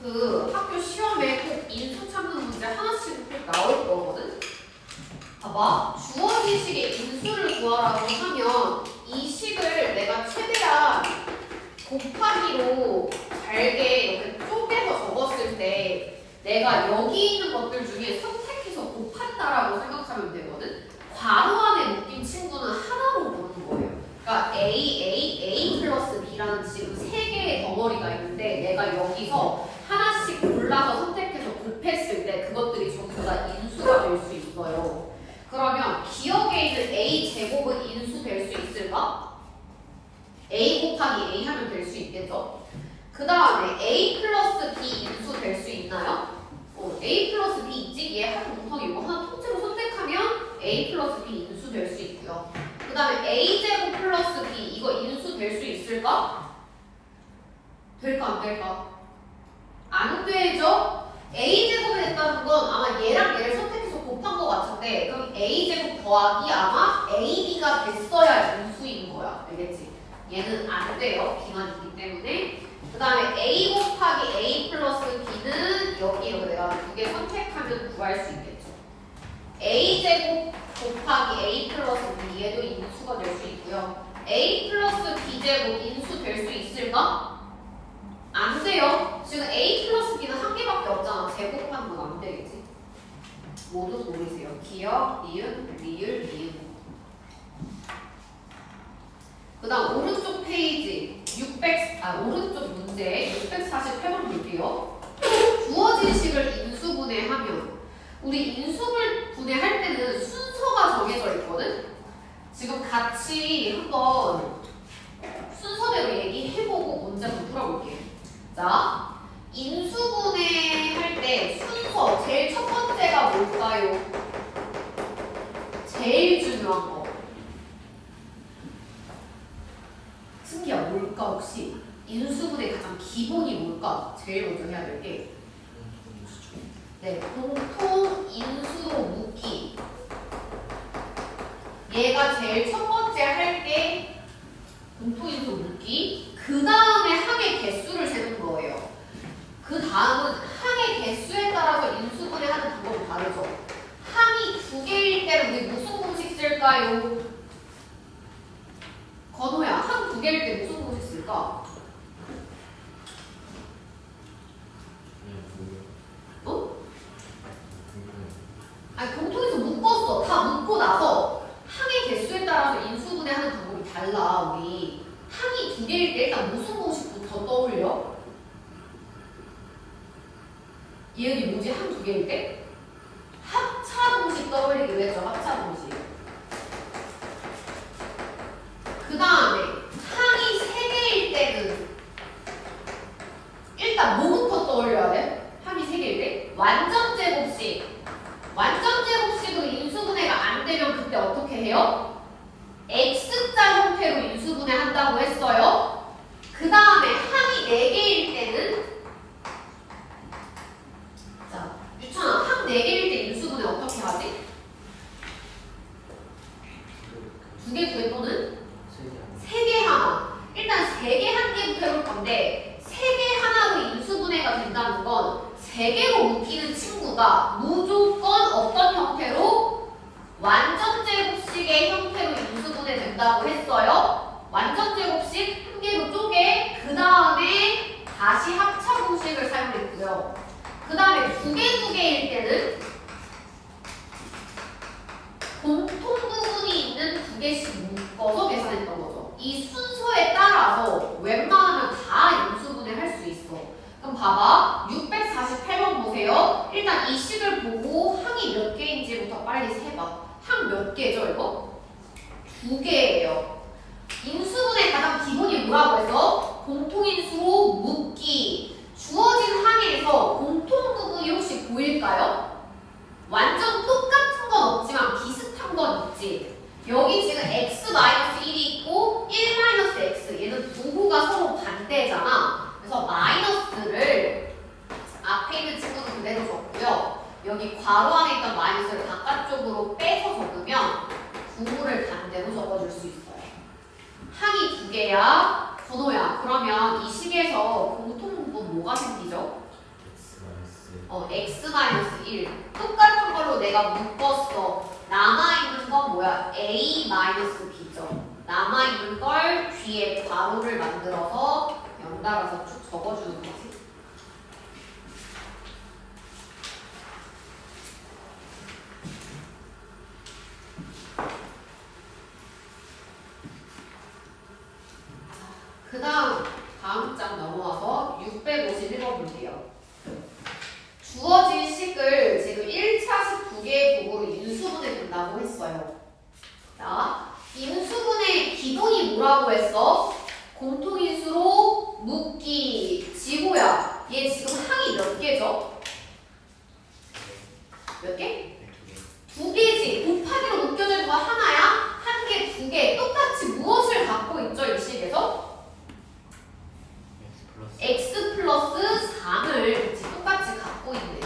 그 학교 시험에 꼭 인수 찾는 문제 하나씩 꼭 나올 거거든? 봐봐. 주어진 식의 인수를 구하라고 하면 이 식을 내가 최대한 곱하기로 잘게 이렇게 쪼개서 적었을 때 내가 여기 있는 것들 중에 선택해서 곱한다라고 생각하면 되거든? 괄호 안에 묶인 친구는 하나로 보는 거예요. 그러니까 A 플러스 B라는 지금 3개의 덩어리가 있는데 내가 여기서 하나씩 골라서 선택해서 곱했을 때 그것들이 전부 다 인수가 될 수 있어요. 그러면 기억에 있는 A 제곱은 인수 될 수 있을까? A 곱하기 A 하면 될 수 있겠죠? 그 다음에 A 플러스 B 인수 될 수 있나요? A 플러스 B 있지? 얘 한 뭉텅이 이거 하나 통째로 선택하면 A 플러스 B 인수 될 수 있고요. 그 다음에 A 제곱 플러스 B 이거 인수 될 수 있을까? 될까 안 될까? 안 되죠? A 제곱이 됐다는 건 아마 얘랑 얘를 선택해서 곱한 것 같은데 그럼 A 제곱 더하기 아마 AB가 됐어야 인수인 거야. 알겠지? 얘는 안 돼요. B만 있기 때문에. 그 다음에 A 곱하기 A 플러스 B는 여기 이렇게 내가 2개 선택하면 구할 수 있겠죠. A 제곱 곱하기 A 플러스 B 얘도 인수가 될 수 있고요. A 플러스 B 제곱 인수 될 수 있을까? 안 돼요. 지금 A 플러스 B는 한 개밖에 없잖아. 제곱하는 건 안 되겠지. 모두 모르세요. 기억, 니은, 리을, 니은. 그 다음 오른쪽 페이지 오른쪽 문제 648번 볼게요. 주어진 식을 인수분해하면 우리 인수분해할 때는 순서가 정해져 있거든? 지금 같이 한번 순서대로 얘기해보고 문제 한번 풀어볼게요. 자, 인수분해할 때 순서 제일 첫 번째가 뭘까요? 제일 중요한 거. 승기야 뭘까 혹시? 인수분해 가장 기본이 뭘까? 제일 먼저 해야 될 게 네, 공통 인수로 묶기. 얘가 제일 첫 번째 할 게 공통 인수로 묶기. 그 다음에 항의 개수를 세는 거예요. 그 다음은 항의 개수에 따라서 인수분해하는 방법이 다르죠. 항이 2개일 때는 우리 무슨 공식 쓸까요? 건호야, 항 2개일 때 무슨 공식 쓸까? 어? 아니 공통에서 묶었어. 다 묶고 나서 항의 개수에 따라서 인수분해하는 방법이 달라. 우리 항이 2개일 때 일단 무슨 공식부터 떠올려? 얘는 뭐지? 항 2개일 때? 합차 공식 떠올리기로 했죠. 합차 공식. 그 다음에 항이 3개일 때는 일단 뭐부터 떠올려야 돼? 항이 3개일 때? 완전 제곱식. 완전 제곱식으로 인수분해가 안 되면 그때 어떻게 해요? X자 형태로 인수분해 한다고 했어요. 그 다음에 항이 4개일 때는 자, 유찬아, 항 4개일 때 인수분해 어떻게 하지? 2개, 2개 또는? 3개 하나. 일단 3개 한 개부터 해볼 건데 3개 하나로 인수분해가 된다는 건 3개로 묶이는 친구가 무조건 어떤 형태로? 완전 제곱식의 형태로 인수분해 된다고 했어요. 완전 제곱식 한 개로 쪼개 그 다음에 다시 합차 공식을 사용했고요. 그 다음에 2개일 때는 공통 부분이 있는 2개씩 묶어서 계산했던 거죠. 이 순서에 따라서 웬만하면 다 인수분해 할 수 있어. 그럼 봐봐. 648번 보세요. 일단 이 식을 보고 항이 몇 개인지부터 빨리 세봐. 항 몇 개죠 이거? 2개예요. 인수분해 가장 기본이 뭐라고 했어? 공통인수로 묶기. 주어진 항에서 공통 부분이 혹시 보일까요? 완전 똑같은 건 없지만 비슷한 건 있지. 여기 지금 x-1이 있고 1-x 얘는 부호가 서로 반대잖아. 그래서 마이너스를 앞에 있는 친구는 그대로 적고요. 여기 괄호 안에 있던 마이너스를 바깥쪽으로 빼서 적으면 부호를 반대로 적어줄 수 있어요. 항이 2개야. 건호야. 그러면 이 식에서 공통 부분 뭐가 생기죠? x-1 똑같은 걸로 내가 묶었어. 남아있는 건 뭐야? a-b죠. 남아있는 걸 뒤에 괄호를 만들어서 연달아서 쭉 적어주는 거지. 그 다음 장 넘어와서 651번 볼게요. 주어진 식을 지금 1차식 두 개의 도구로 인수분해 된다고 했어요. 자, 인수분해 기본이 뭐라고 했어? 공통인수로 묶기. 지호야, 얘 지금 항이 몇 개죠? 몇 개? 두 개지. 곱하기로 묶여진 거 하나야? 한 개, 두 개. 똑같이 무엇을 갖고 있죠, 이 식에서? x 플러스 3을 똑같이 갖고 있네.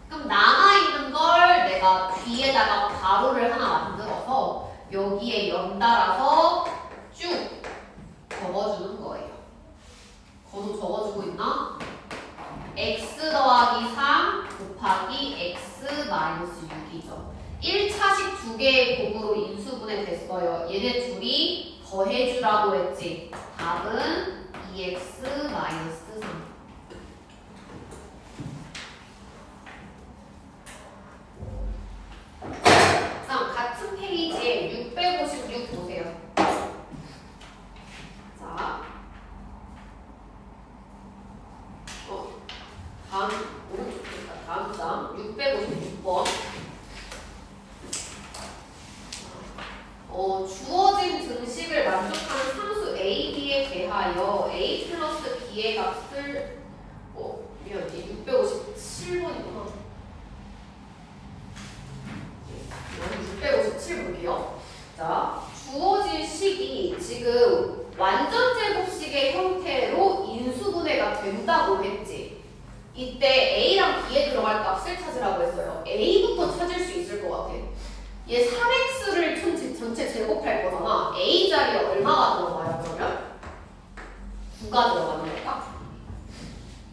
그럼 남아있는 걸 내가 뒤에다가 괄호를 하나 만들어서 여기에 연달아서 쭉 적어주는 거예요. 거도 적어주고 있나? x 더하기 3 곱하기 x 마이너스 6이죠. 1차식 두 개의 곱으로 인수분해 됐어요. 얘네 둘이 더해주라고 했지. 답은 2x 마이너스 3. 다음 같은 페이지에 656 보세요. 자, 다음 오른쪽 보니까 다음 장 656번. 주어진 등식을 만족하는 상수 a, b에 대하여 a 플러스 b의 값을 미안해 657번이구나. 657 볼게요. 자, 주어진 식이 지금 완전 제곱식의 형태로 인수분해가 된다고 했지. 이때 a랑 b에 들어갈 값을 찾으라고 했어요. a부터 찾을 수 있을 것 같아. 얘 3x를 전체 제곱할 거잖아. a 자리에 얼마가 들어가요, 그러면? 9가 들어가는 걸까?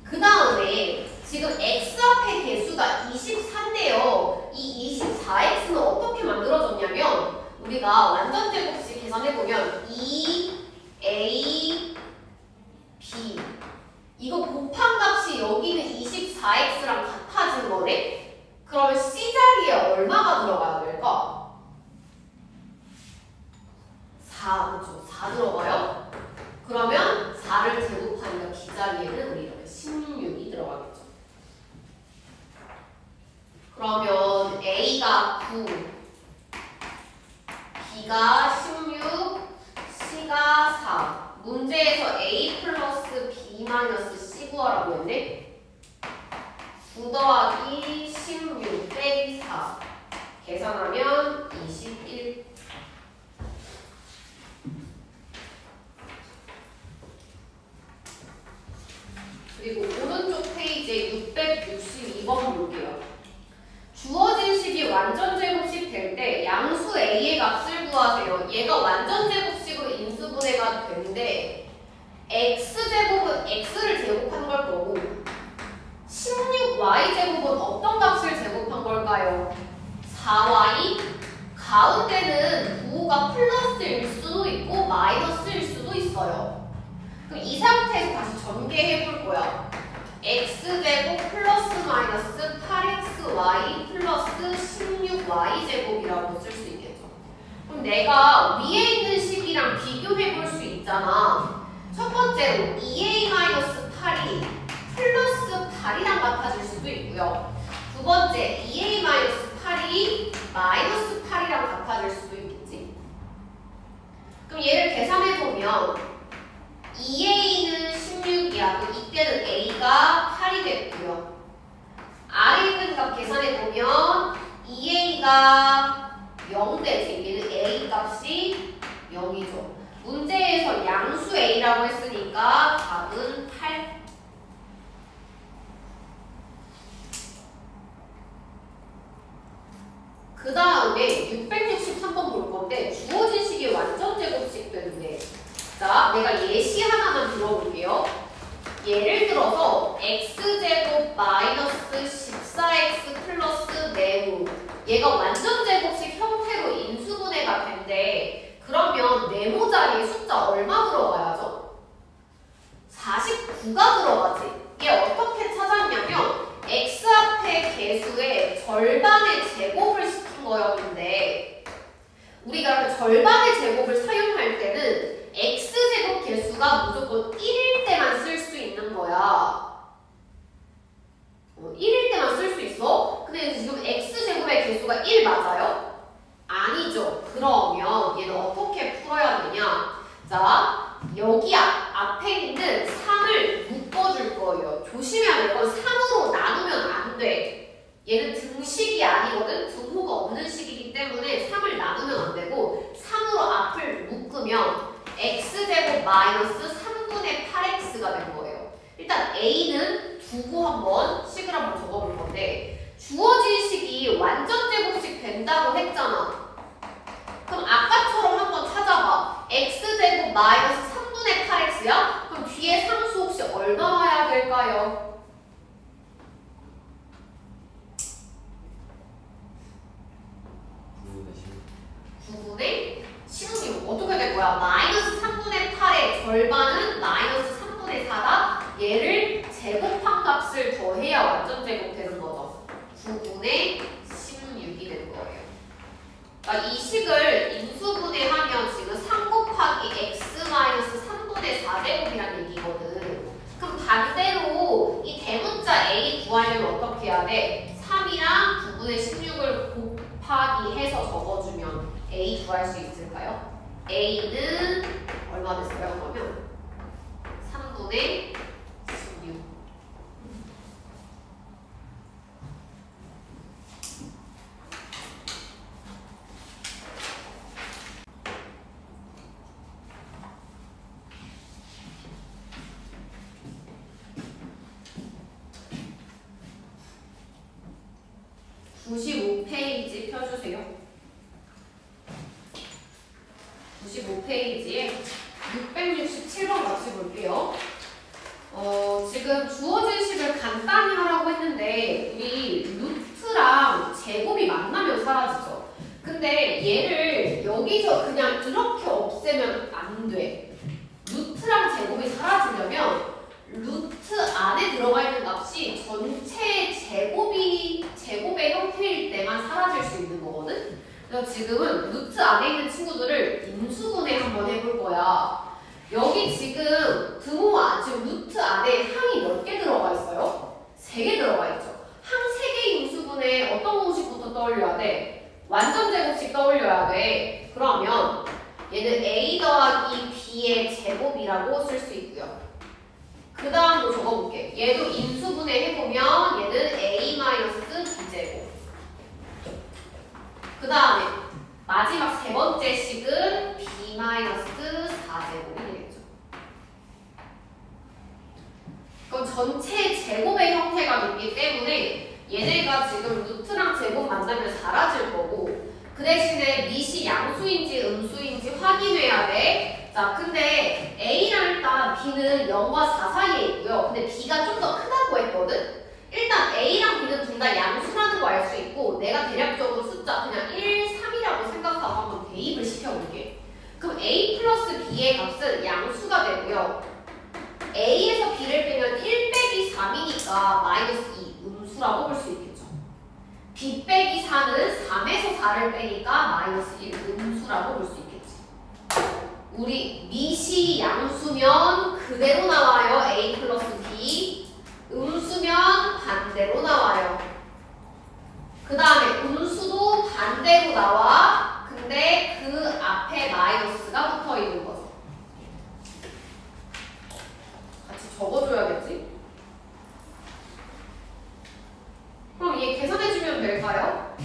그 다음에 지금 x 앞에 개수가 24인데요. 이 24x는 어떻게 만들어졌냐면 우리가 완전 제곱식 계산해보면 2a, b 이거 곱한 값이 여기는 24x랑 같아진 거네? 그러면 C 자리에 얼마가 들어가야 될까? 4, 그렇죠? 4 들어가요? 그러면 4를 제곱하니까 B 자리에는 우리 이렇게 16이 들어가겠죠. 그러면 A가 9, B가 16, C가 4. 문제에서 A 플러스 B 마이너스 C 구하라고 했네? 9 더하기 16 빼기 4 계산하면 21. 그리고 오른쪽 페이지에 662번 볼게요. 주어진 식이 완전 제곱식 될 때 양수 a의 값을 구하세요. 얘가 완전 제곱식으로 인수분해가 되는데 x제곱은 x를 제곱한 걸 거고 16y제곱은 어떤 값을 제곱한 걸까요? 4y? 가운데는 부호가 플러스일 수도 있고 마이너스일 수도 있어요. 그럼 이 상태에서 다시 전개해 볼 거야. x제곱 플러스 마이너스 8xy 플러스 16y제곱이라고 쓸 수 있겠죠. 그럼 내가 위에 있는 식이랑 비교해 볼 수 있잖아. 첫 번째로 2a-8이 플러스 8이랑 같아질 수도 있고요. 두 번째, 2a-8이 마이너스 8이랑 같아질 수도 있겠지. 그럼 얘를 계산해보면 2a는 16이야. 그럼 이때는 a가 8이 됐고요. 아래 있는 값 계산해보면 2a가 0 되지. 얘는 a 값이 0이죠. 문제에서 양수 a라고 했으니까 답은 8. 그 다음에 663번 볼 건데 주어진 식이 완전 제곱식 되는데 자, 내가 예시 하나만 들어볼게요. 예를 들어서 x제곱 마이너스 우리가 절반의 제곱을 사용할 때는 x제곱 개수가 무조건 1일 때만 쓸 수 있는 거야. 1일 때만 쓸 수 있어? 근데 지금 x제곱의 개수가 1 맞아요? 아니죠. 그러면 얘는 어떻게 풀어야 되냐? 자, 여기 앞에 있는 3을 묶어줄 거예요. 조심해야 될 건 3으로 나누면 안 돼. 얘는 등식이 아니거든? 등호가 없는 식이기 때문에 3을 나누면 안 되고 3으로 앞을 묶으면 x제곱 마이너스 3분의 8x가 된 거예요. 일단 a는 두고 한번 식을 한번 적어볼 건데 주어진 식이 완전 제곱식 된다고 했잖아. 그럼 아까처럼 한번 찾아봐. x제곱 마이너스 3분의 8x야? 그럼 뒤에 상수 혹시 얼마 와야 될까요? 9분의 16. 어떻게 될 거야? 마이너스 3분의 8의 절반은 마이너스 3분의 4다. 얘를 제곱한 값을 더해야 완전 제곱 되는 거죠. 9분의 16이 되는 거예요. 그러니까 이 식을 인수분해하면 지금 3 곱하기 x 마이너스 3분의 4제곱이란 얘기거든. 그럼 반대로 이 대문자 a 구하려면 어떻게 해야 돼? 3이랑 9분의 16을 곱하기 해서 적어주면 a 구할 수 있을까요? a는 얼마 됐어요? 그러면 3분의 16. (95페이지) 펴주세요. 95페이지에 667번 같이 볼게요. 지금 주어진 식을 간단히 하라고 했는데 우리 루트랑 제곱이 만나면 사라지죠. 근데 얘를 여기서 그냥 이렇게 없애면 안 돼. 루트랑 제곱이 사라지려면 루트 안에 들어가 있는 값이 전체 제곱의 형태일 때만 사라질 수 있는 거거든? 그래서 지금은 루트 안에 있는 친구들을 인수분해 한번 해볼 거야. 여기 지금 지금 루트 안에 항이 몇 개 들어가 있어요? 3개 들어가 있죠. 항 3개 인수분해 어떤 공식부터 떠올려야 돼? 완전 제곱식 떠올려야 돼. 그러면 얘는 a 더하기 b의 제곱이라고 쓸 수 있고요. 그 다음도 적어볼게. 얘도 인수분해 해보면 얘는 a-b제곱. 그 다음에 마지막 세 번째 식은 b-4제곱이 되겠죠. 그럼 전체 제곱의 형태가 됐기 때문에 얘네가 지금 루트랑 제곱 만나면 사라질 거고 그 대신에 밑이 양수인지 음수인지 확인해야 돼. 자, 근데 A랑 일단 B는 0과 4 사이에 있고요. 근데 B가 좀 더 크다고 했거든? 일단 A랑 B는 둘 다 양수라는 거 알 수 있고 내가 대략적으로 숫자 그냥 1, 3이라고 생각하고 한번 대입을 시켜볼게. 그럼 A 플러스 B의 값은 양수가 되고요. A에서 B를 빼면 1 빼기 3이니까 마이너스 2 음수라고 볼 수 있겠죠. B 빼기 4는 3에서 4를 빼니까 마이너스 1 음수라고 볼 수 있겠지. 우리 밑이 양수면 그대로 나와요. A 플러스 B. 음수면 반대로 나와요. 그 다음에 음수도 반대로 나와. 근데 그 앞에 마이너스가 붙어 있는 거죠. 같이 적어줘야겠지? 그럼 얘 계산해주면 될까요?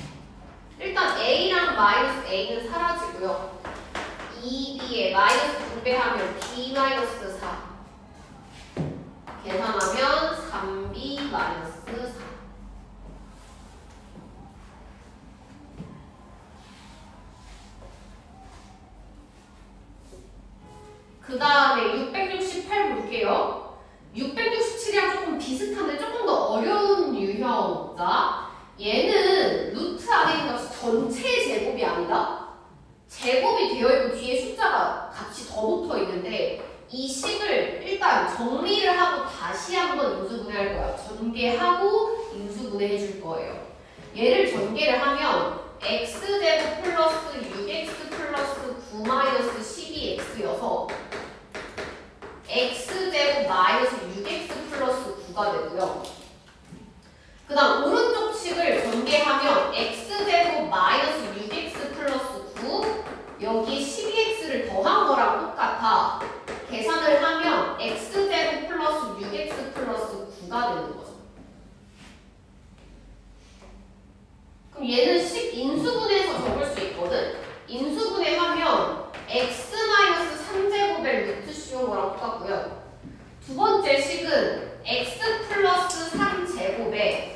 일단 A랑 마이너스 A는 사라지고요. 2B에 마이너스 2배하면 B 마이너스 4 계산하면 3B 마이너스 4 그 다음에 668 볼게요. 667이랑 조금 비슷한데 조금 더 어려운 유형. 자, 얘는 루트 안에 있는 값이 전체 제곱이 아니다. 제곱이 되어 있고 뒤에 숫자가 같이 더 붙어 있는데 이 식을 일단 정리를 하고 다시 한번 인수분해할 거야. 전개하고 인수분해 해줄 거예요. 얘를 전개를 하면 x제곱 플러스 6x 여기 12x를 더한 거랑 똑같아. 계산을 하면 x제곱 플러스 6x 플러스 9가 되는 거죠. 그럼 얘는 10인수분해해서 적을 수 있거든? 인수분해하면 x-3제곱의 루트 씌운 거랑 똑같고요. 두 번째 식은 x 플러스 3제곱에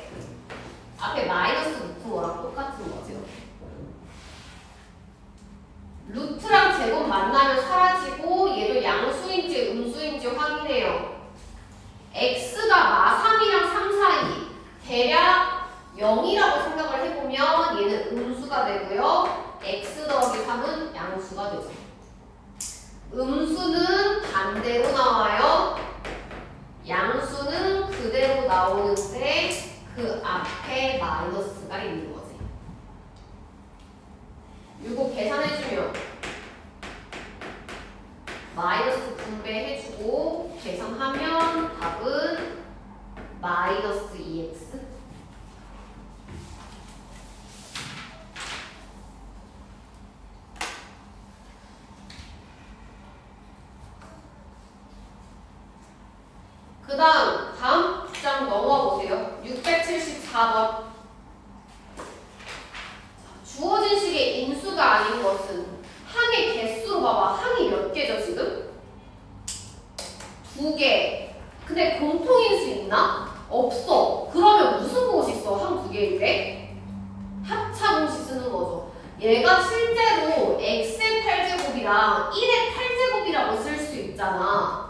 앞에 마이너스 붙은 거랑 똑같은 거죠. 루트랑 제곱 만나면 사라지고 얘도 양수인지 음수인지 확인해요. x가 마3이랑 3 사이 대략 0이라고 생각을 해보면 얘는 음수가 되고요. x 더하기 3은 양수가 되죠. 음수는 반대로 나와요. 양수는 그대로 나오는데 그 앞에 마이너스가 있는 거지. 이거 계산해주면 마이너스 분배해주고 계산하면 답은 마이너스 2x. 그 다음 장 넘어가 보세요. 674번. 주어진 식의 인수가 아닌 것은 항의 개수로 봐봐. 항이 몇 개죠 지금? 2개. 근데 공통인수 있나? 없어. 그러면 무슨 공식 써? 항 2개인데? 합차 공식 쓰는 거죠. 얘가 실제로 x의 8제곱이랑 1의 8제곱이라고 쓸 수 있잖아.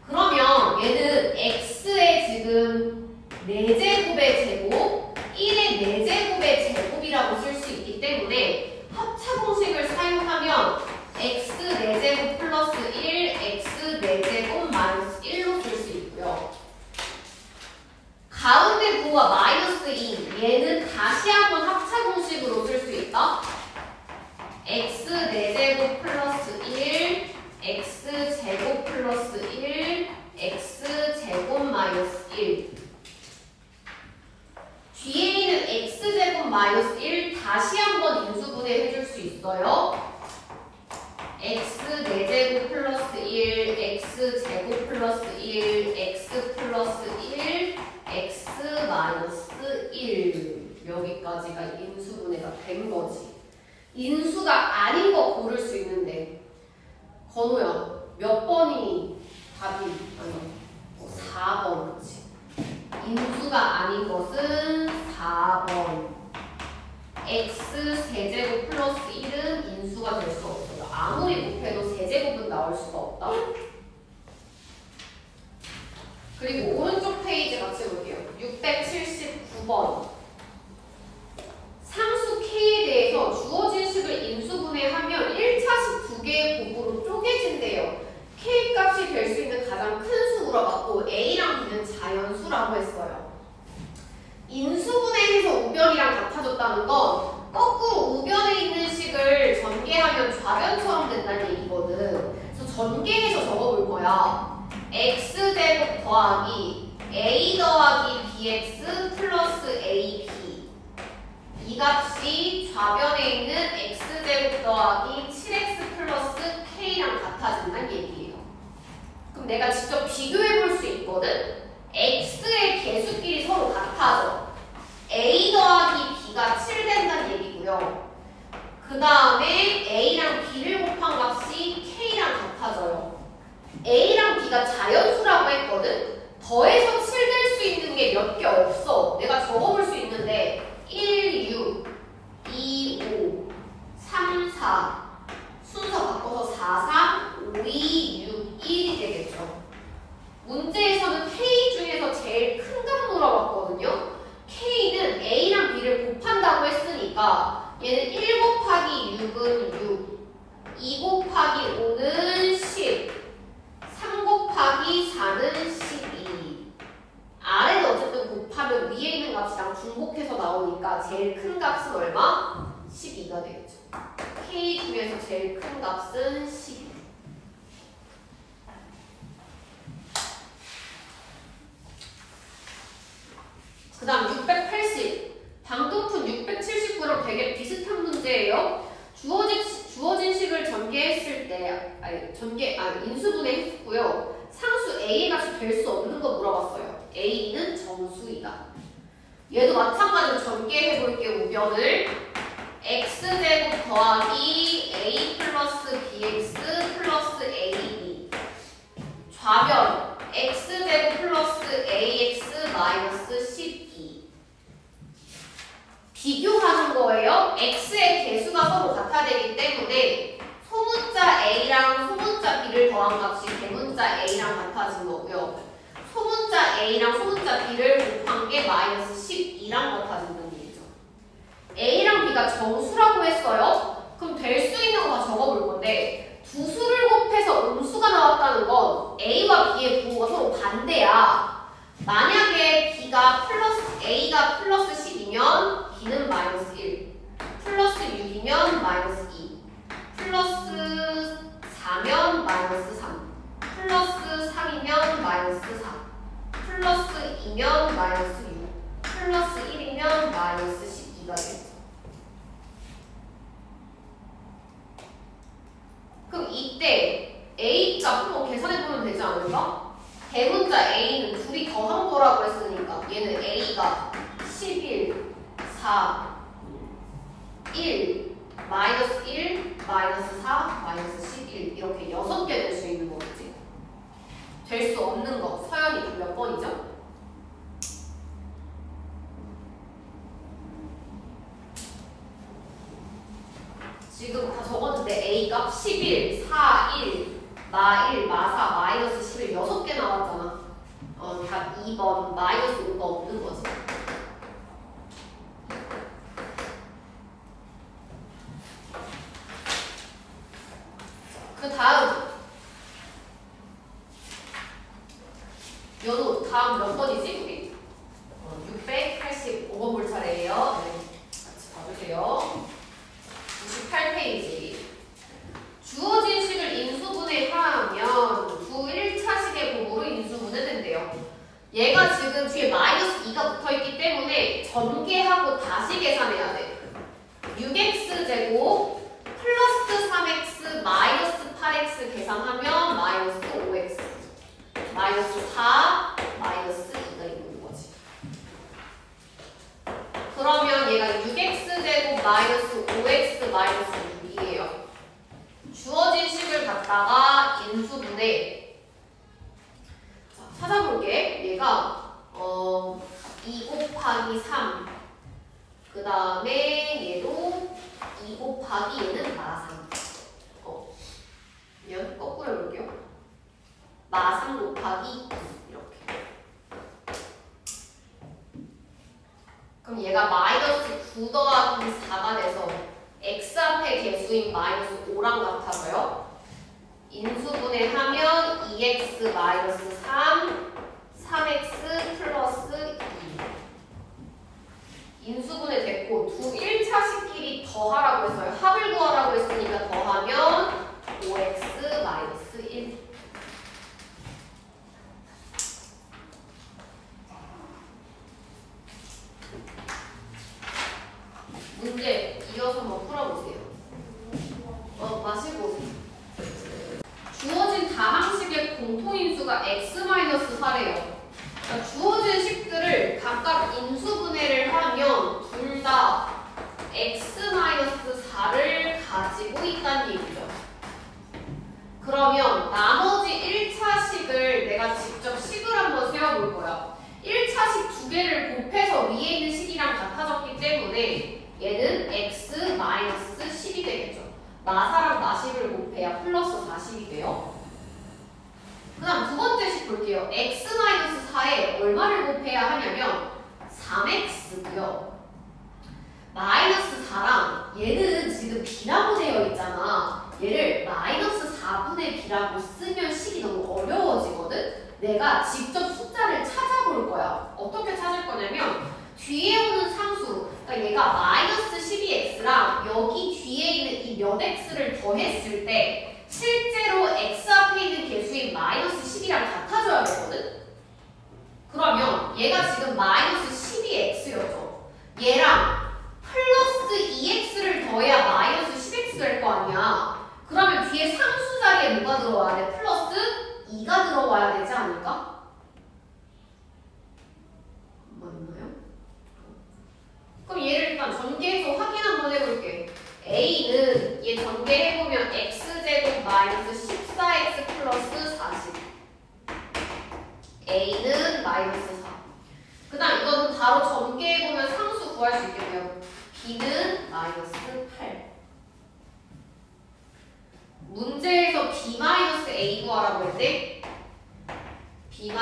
그러면 얘는 x의 지금 4제곱의 제곱, 1의 4제곱의 제곱이라고 쓸 수 있기 때문에 합차 공식을 사용하면 x 4제곱 플러스 1, x 4제곱 마이너스 1로 쓸 수 있고요. 가운데 부호가 마이너스 2, 얘는 다시 한번 합차 공식으로 쓸 수 있다. x 4제곱 플러스 1, x 제곱 플러스 1, x 제곱 마이너스 1. 뒤에 있는 x 제곱 마이너스 1 다시 한번 인수분해 해줄 수 있어요. x 4제곱 플러스 1, x 제곱 플러스 1, x 플러스 1, x 마이너스 1. 여기까지가 인수분해가 된 거지. 인수가 아닌 거 고를 수 있는데 건우야 몇 번이 답이 아니 4번. 그렇지. 인수가 아닌 것은 4번. x 세제곱 플러스 1은 인수가 될 수 없어요. 아무리 곱해도 세제곱은 나올 수가 없다. 그리고 오른쪽 페이지 같이 볼게요. 679번. 상수 K에 대해서 주어진 식을 인수분해하면 1차식 2개의 곱으로 쪼개진대요. K 값이 될 수 있는 가장 큰 수 물어봤고 A랑 B는 자연수라고 했어요. 인수분해해서 우변이랑 같아졌다는 건 거꾸로 우변에 있는 식을 전개하면 좌변처럼 된다는 얘기거든. 그래서 전개해서 적어볼 거야. x제곱 더하기 a 더하기 bx 플러스 ab. 이 값이 좌변에 있는 x제곱 더하기 7x 플러스 k랑 같아진다는 얘기예요. 그럼 내가 직접 비교해 볼 수 있거든? x의 개수끼리 서로 같아져. a 더하기 b가 7 된다는 얘기고요. 그 다음에 a랑 b를 곱한 값이 k랑 같아져요. a랑 b가 자연수라고 했거든? 더해서 7 될 수 있는 게 몇 개 없어. 내가 적어볼 수 있는데 1, 6, 2, 5, 3, 4 순서 바꿔서 4, 3, 5, 2, 6, 1이 되겠죠. 문제에서는 K 중에서 제일 큰 값 물어봤거든요. K는 A랑 B를 곱한다고 했으니까 얘는 1 곱하기 6은 6, 2 곱하기 5는 10, 3 곱하기 4는 12. 아래는 어쨌든 곱하면 위에 있는 값이랑 중복해서 나오니까 제일 큰 값은 얼마? 12가 되겠죠. K 중에서 제일 큰 값은 12. 그 다음 680. 방금 푼 679랑 되게 비슷한 문제예요. 주어진 식을 전개했을 때 인수분해했고요. 상수 A 값이 될 수 없는 거 물어봤어요. A는 정수이다. 얘도 마찬가지로 전개해볼게요. 우변을 x제곱 더하기 a 플러스 bx 플러스 ab 좌변 x제곱 플러스 ax 마이너스 12 비교하는 거예요. x의 개수가 서로 같아야 되기 때문에 소문자 a랑 소문자 b를 더한 값이 대문자 a랑 같아진 거고요. 소문자 a랑 소문자 b를 곱한 게 마이너스 12랑 같아진다는 얘기죠. a랑 b가 정수라고 했어요. 그럼 될 수 있는 거 다 적어볼 건데 두 수를 곱해서 음수가 나왔다는 건 a와 b의 부호가 서로 반대야. 만약에 a가 플러스 10이면 b는 마이너스 1, 플러스 6이면 마이너스 2, 플러스 4면 마이너스 3, 플러스 3이면 마이너스 4, 플러스 2면 마이너스 6, 플러스 1이면 마이너스 12가 되죠. 그럼 이때 A 값 한번 계산해보면 되지 않을까? 대문자 A는 둘이 더한 거라고 했으니까 얘는 A가 11, 4, 1, 마이너스 1, 마이너스 4, 마이너스 11 이렇게 6개 될 수 있는 거겠지? 될 수 없는 거 서연이 몇 번이죠? 지금 다 적었는데 A 값 11, 4, 1, 마 1, 마 4, 마이너스 11 6개 나왔잖아. 답 2번 마이너스 5가 없는 거지. 그 다음 연호 다음 몇 번이지 우리? 685번 볼 차례예요. 네, 같이 봐주세요. 98페이지. 주어진 식을 인수분해하면 두 1차식의 곱으로 인수분해된대요. 얘가 지금 뒤에 마이너스 2가 붙어있기 때문에 전개하고 다시 계산해야 돼. 6x제곱 플러스 3x 마이너스 8x 계산하면 마이너스 5x 마이너스 4 마이너스 2가 있는 거지. 그러면 얘가 6x제곱 마이너스 5x 마이너스 6이에요. 주어진 식을 갖다가 인수분해. 자, 찾아볼게. 얘가 2 곱하기 3. 그 다음에 얘도 2 곱하기 얘는 마3. 얘는 거꾸로 해볼게요. 마3 곱하기 2 이렇게. 그럼 얘가 마이너스 9 더하기 4가 돼서 x 앞의 개수인 마이너스 5랑 같아서요. 인수분해하면 2x 마이너스 3, 3x 플러스 2. 인수분해 됐고 두 1차식끼리 더하라고 했어요. 합을 구하라고 했으니까 더하면 5x 마이너스 1. 문제 이어서 한번 풀어보세요. 마시고 오세요. 주어진 다항식의 공통인수가 x-4래요. 그러니까 주어진 식들을 각각 인수분해를 하면 둘 다 x-4를 가지고 있다는 얘기죠. 그러면 나머지 1차식을 내가 직접 식을 한번 세워볼 거야. 1차식 두 개를 곱해서 위에 있는 식이랑 같아졌기 때문에 얘는 x-10이 되겠죠. 마사랑 마식을 곱해야 플러스 40이 돼요. 그 다음 두 번째 식 볼게요. x-4에 얼마를 곱해야 하냐면 3x고요. 마이너스 4랑 얘는 지금 b라고 되어 있잖아. 얘를 마이너스 4분의 b라고 쓰면 식이 너무 어려워지거든? 내가 직접 숫자를 찾아볼 거야. 어떻게 찾을 거냐면 뒤에 오는 상수, 그러니까 얘가 마이너스 12x랑 여기 뒤에 있는 이 몇 x를 더했을 때 실제로 x 앞에 있는 개수인 마이너스 10이랑 같아져야 되거든? 그러면 얘가 지금 마이너스 12x였죠. 얘랑 플러스 2x를 더해야 마이너스 10x 될 거 아니야. 그러면 마이너스 14x 플러스 40. a는 마이너스 4. 그 다음 이거는 바로 전개해보면 상수 구할 수 있겠네요. b는 마이너스 8. 문제에서 b-a 구하라고 했는데 b-a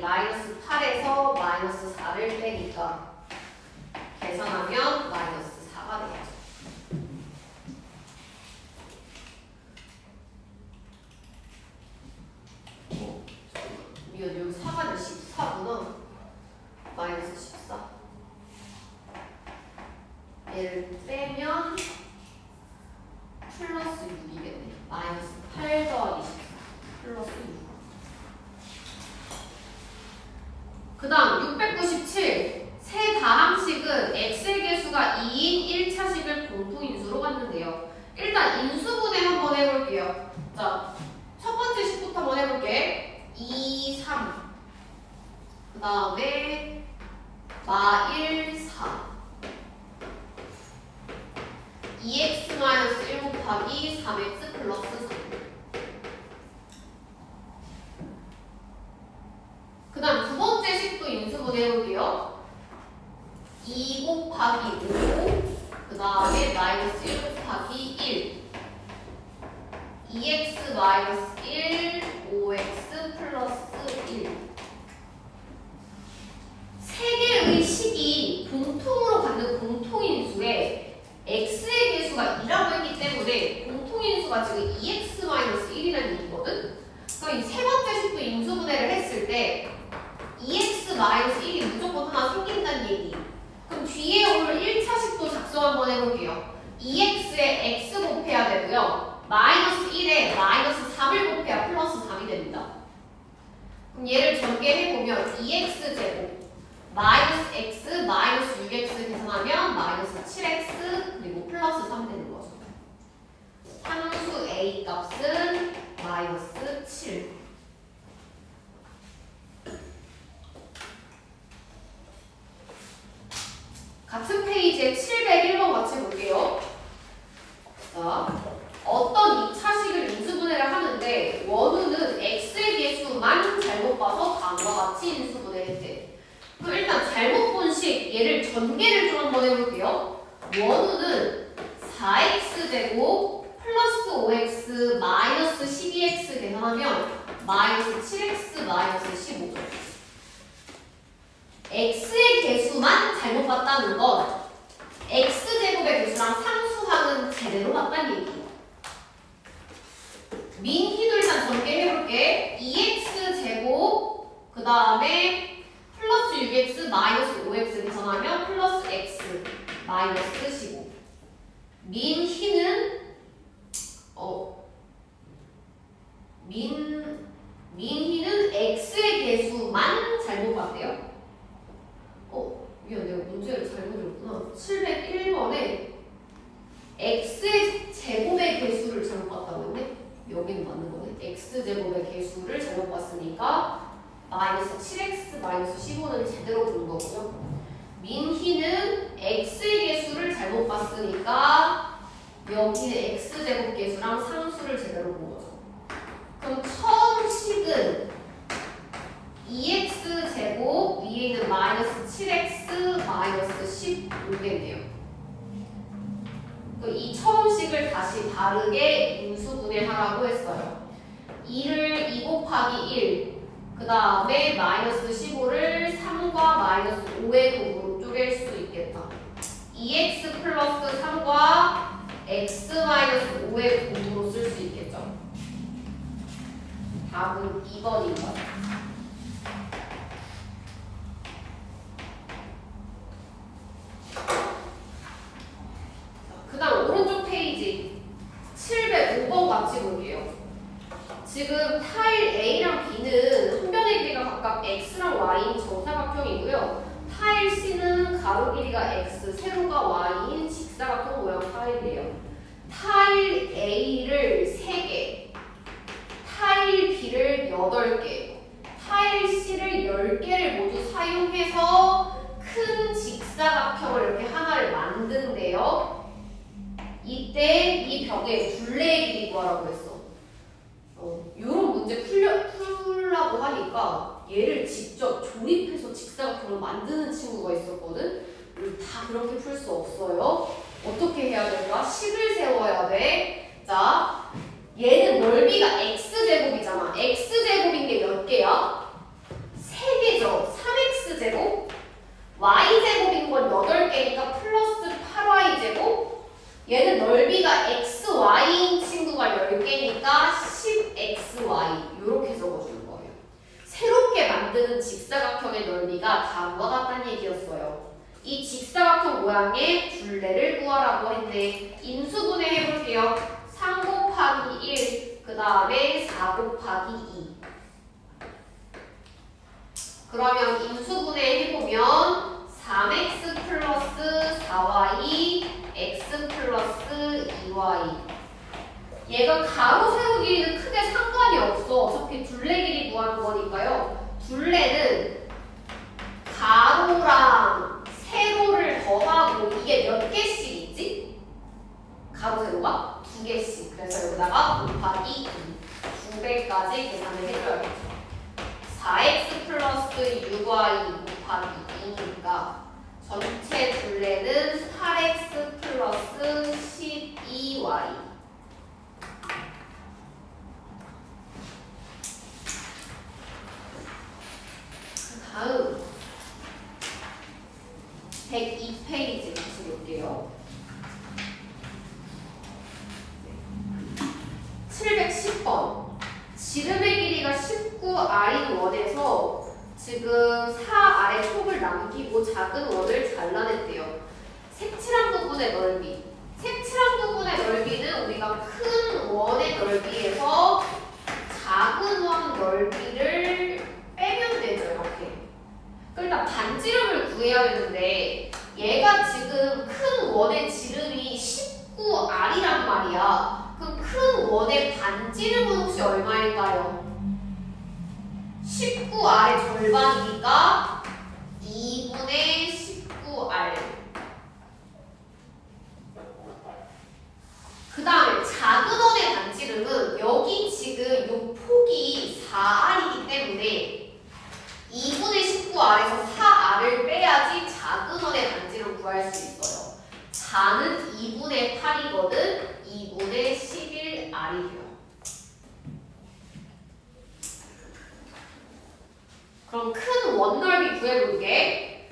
마이너스 8에서 마이너스 4를 빼니까 계산하면 마이너스 4가 되겠죠. 여기 4가 14구나. 마이너스 14. 얘를 빼면 플러스 6이겠네. 마이너스 8 더하기 14 플러스 6. 그 다음 697. 세 다항식은 x의 개수가 2인 1차식을 공통인수로 갖는데요. 일단 인수분해 한번 해볼게요. 자, 첫 번째 식부터 한번 해볼게. 2, 3. 그 다음에 마 1, 4. 2x-1 곱하기 3x 플러스 3. 그 다음 두 번째 식도 인수분해 해볼게요. 2 곱하기 5. 그 다음에 마이너스 1 곱하기 1. 2x-1, 5x 플러스 1. 세 개의 식이 공통으로 갖는 공통인수에 x의 개수가 2라고 했기 때문에 공통인수가 지금 2x-1이라는 얘기거든? 그럼 이 세 번째 식도 인수분해를 했을 때 2x-1이 무조건 하나 생긴다는 얘기. 그럼 뒤에 올 1차식도 작성 한번 해볼게요. 2x에 x 곱해야 되고요. 마이너스 1에 마이너스 3을 곱해야 플러스 3이 됩니다. 그럼 얘를 전개해보면 2x제곱 마이너스 x 마이너스 6x 계산하면 마이너스 7x 그리고 플러스 3 되는 거죠. 상수 a 값은 마이너스 7. 같은 페이지에 701번 같이 볼게요. 자, 어떤 2차식을 인수분해를 하는데 원우는 x의 개수만 잘못 봐서 다음과 같이 인수분해했대. 그럼 일단 잘못 본 식 얘를 전개를 좀 한번 해볼게요. 원우는 4x제곱 플러스 5x 마이너스 12x 계산하면 마이너스 7x 마이너스 15죠. x의 개수만 잘못 봤다는 건 x제곱의 개수랑 상수항은 제대로 봤다는 얘기예요. 민희도 일단 전개해볼게. 2x제곱 그 다음에 플러스 6x 마이너스 5x 계산하면 플러스 x 마이너스 15. 민희는 민희는 x의 개수만 잘못 봤대요. 미안, 내가 문제를 잘못 읽었구나. 701번에 x의 제곱의 개수를 잘못 봤다고 했네? 여기는 맞는 거네. x제곱의 개수를 잘못 봤으니까 마이너스 7x 마이너스 15는 제대로 본 거고요. 민희는 x의 개수를 잘못 봤으니까 여기는 x제곱 개수랑 상수를 제대로 본 거죠. 그럼 처음 식은 2x제곱 위에 있는 마이너스 7x 마이너스 15겠네요. 이 처음식을 다시 다르게 인수분해하라고 했어요. 2를 2 곱하기 1, 그 다음에 마이너스 15를 3과 마이너스 5의 곱으로 쪼갤 수 있겠다. 2x 플러스 3과 x 마이너스 5의 곱으로 쓸 수 있겠죠. 답은 2번입니다. 그 다음 오른쪽 페이지 705번 같이 볼게요. 지금 타일 A랑 B는 한 변의 길이가 각각 X랑 Y인 정사각형이고요. 타일 C는 가로 길이가 X, 세로가 Y인 직사각형 모양 타일이에요. 타일 A를 3개, 타일 B를 8개, 타일 C를 10개를 모두 사용해서 큰 직사각형을 이렇게 하나를 만든대요. 이때 이 벽의 둘레의 길이 구하라고 했어. 이런 문제 풀라고 하니까 얘를 직접 조립해서 직사각형을 만드는 친구가 있었거든. 다 그렇게 풀 수 없어요. 어떻게 해야 될까? 식을 세워야 돼. 자, 얘는 넓이가 x제곱이잖아. x제곱인 게 몇 개야? 3개죠. 3x제곱. y제곱인 건 8개니까 플러스 8y제곱. 얘는 넓이가 xy인 친구가 10개니까 10xy. 이렇게 적어주는 거예요. 새롭게 만드는 직사각형의 넓이가 다음과 같다는 얘기였어요. 이 직사각형 모양의 둘레를 구하라고 했네. 인수분해 해볼게요. 3 곱하기 1, 그 다음에 4 곱하기 2. 그러면 인수분해 해보면 3x 플러스 4y, x 플러스 2y. 얘가 가로 세로 길이는 크게 상관이 없어. 어차피 둘레 길이 구하는 거니까요. 둘레는 가로랑 세로를 더하고 이게 몇 개씩이지? 가로 세로가 2개씩. 그래서 여기다가 곱하기 2. 2배까지 계산을 해줘야겠죠. 4x 플러스 6y 곱하기 2니까 전체 둘레는 8x 플러스 12y. 다음 102페이지 다시 볼게요. 710번. 지름의 길이가 19r인 원에서 지금 4r의 촉을 남기고 작은 원을 잘라냈대요. 색칠한 부분의 넓이. 색칠한 부분의 넓이는 우리가 큰 원의 넓이에서 작은 원 넓이를 빼면 되죠. 이렇게. 일단 반지름을 구해야 되는데 얘가 지금 큰 원의 지름이 19r이란 말이야. 그럼 큰 원의 반지름은 혹시 얼마일까요? 19r의 절반이니까 2분의 19r. 그 다음에 작은 원의 반지름은 여기 지금 요 폭이 4r이기 때문에 2분의 19r에서 4r을 빼야지 작은 원의 반지름 구할 수 있어요. 4는 2분의 8이거든. 2분의 11r이에요. 그럼 큰 원넓이 구해볼게.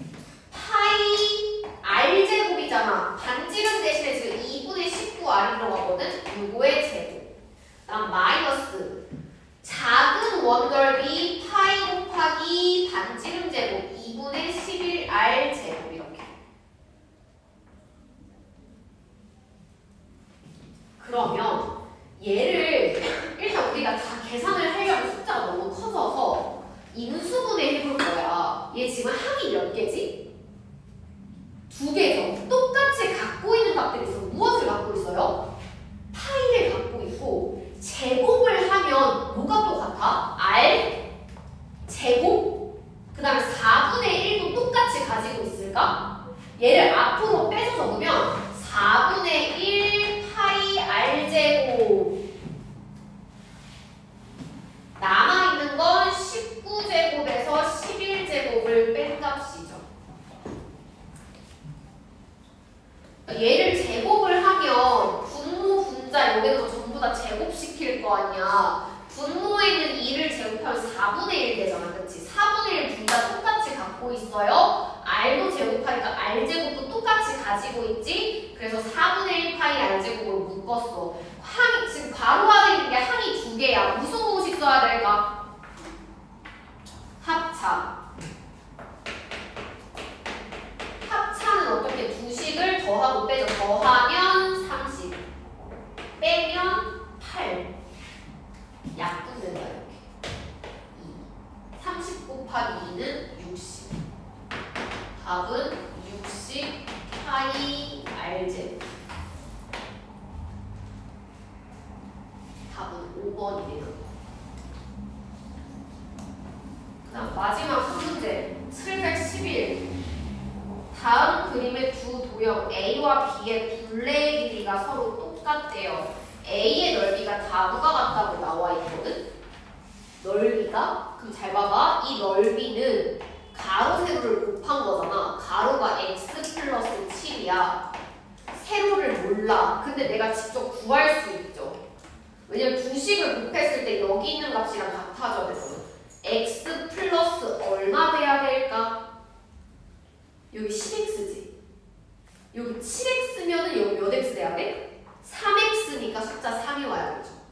파이 r제곱이잖아. 반지름 대신에 지금 2분의 19r이 들어가거든. 요거의 제곱. 그다음 마이너스 작은 원넓이 파이 곱하기 반지름 제곱 2분의 11r 제곱. 이렇게. 그러면 얘를 일단 우리가 다 계산을 하려면 숫자가 너무 커져서 인수분해 해볼 거야. 얘 지금 항이 몇 개지? 2개죠. 똑같이 갖고 있는 값들이 있어. 무엇을 갖고 있어요? 파이를 갖고 있고 제곱을 하면 뭐가 똑같아? r 제곱? 그 다음에 4분의 1도 똑같이 가지고 있을까? 얘를 앞으로 빼서 적으면 4분의 1 파이 r제곱. 남아있는 건 19제곱에서 11제곱을 뺀 값이죠. 얘를 제곱을 하면 분모, 분자 여기서 전부 다 제곱시킬 거 아니야. 분모에 있는 2를 제곱하면 4분의 1 되잖아. 그치? 4분의 1 둘 다 똑같이 갖고 있어요. r도 제곱하니까 r제곱도 똑같이 가지고 있지. 그래서 4분의 1 파이 r제곱으로 묶었어. 항이, 지금 괄호 안에 있는 게 항이 2개야. 무슨 공식 써야 될까? 합차. 합차는 어떻게 두 식을 더하고 빼죠. 더하면 30, 빼면 8. 약분된다 이렇게. 2. 30 곱하기 2는 60. 답은 60 파이 r제곱. 답은 5번이네요. 그 다음 마지막 한 문제 711. 다음 그림의 두 도형 A와 B의 둘레의 길이가 서로 똑같대요. A의 넓이가 다음과 같다고 나와 있거든. 잘 봐봐. 이 넓이는 가로 세로를 곱한 거잖아. 가로가 x 플러스 7이야. 세로를 몰라. 근데 내가 직접 구할 수 있죠. 왜냐면 두 식을 곱했을 때 여기 있는 값이랑 같아져야 되거든. x 플러스 얼마 돼야 될까? 여기 10x지. 여기 7x면은 여기 몇 x 돼야 돼? 3x니까 숫자 3이 와야겠죠.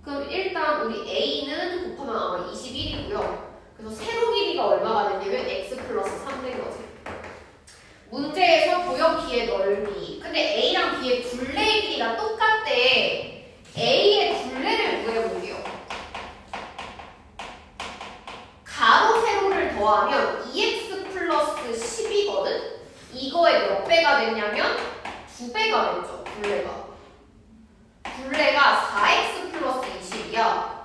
그럼 일단 우리 a는 곱하면 아마 21이고요. 그래서 세로 길이가 얼마가 되냐면 x 플러스 3 된 거지. 문제에서 도형 B의 넓이. 근데 A랑 B의 둘레의 길이가 똑같대. A의 둘레를 구해볼게요. 가로 세로를 더하면 2x 플러스 10이거든? 이거의 몇 배가 됐냐면 2배가 됐죠. 둘레가. 둘레가 4x 플러스 20이야.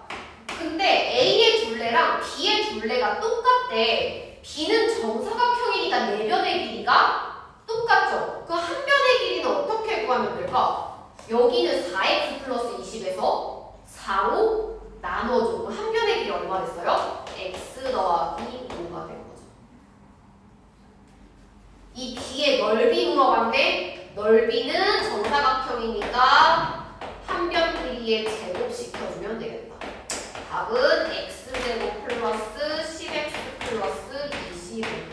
근데 A의 둘레랑 B의 둘레가 똑같대. B는 정사각형이니까 내변의 길이가 똑같죠? 그 한 변의 길이는 어떻게 구하면 될까? 여기는 4x 플러스 20에서 4로 나눠줘. 그럼 한 변의 길이 얼마 됐어요? x 더하기 5가 된 거죠. 이 B의 넓이 물어봤네? 넓이는 정사각형이니까 한 변 길이에 제곱시켜주면 되겠다. 답은 x제곱 플러스 10x 플러스 25